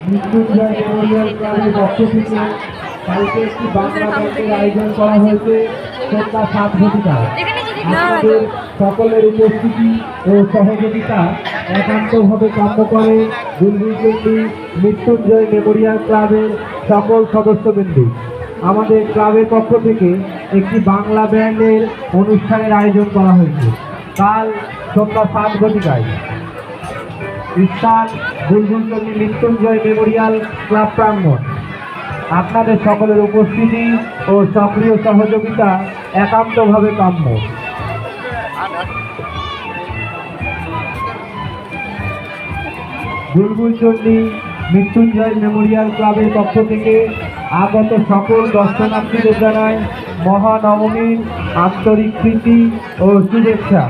Mrityunjay Memorial ক্লাবের পক্ষ থেকে কালকে একটি বাংলা ব্যান্ডের আয়োজন করা হয়েছে সন্ধ্যা 7 ঘটিকায়। আপনাদের সকলের উপস্থিতি ও সহযোগিতা একান্তভাবে কাম্য করে বুলবুলচন্ডী মৃত্যুঞ্জয় মেমোরিয়াল ক্লাবের সকল সদস্যবৃন্দ। আমাদের ক্লাবের পক্ষ থেকে একটি বাংলা ব্যান্ডের অনুষ্ঠানের আয়োজন করা হয়েছে কাল সন্ধ্যা 7 ঘটিকায়। স্থান বুলবুলচন্ডী মৃত্যুঞ্জয় মেমোরিয়াল ক্লাব প্রাঙ্গণ। আপনাদের সকলের উপস্থিতি ও সক্রিয় সহযোগিতা একান্তভাবে কাম্য। বুলবুলচন্ডী মৃত্যুঞ্জয় মেমোরিয়াল ক্লাবের পক্ষ থেকে আগত সকল দর্শনার্থীদের জানায় মহানবমীর আন্তরিক প্রীতি ও শুভেচ্ছা।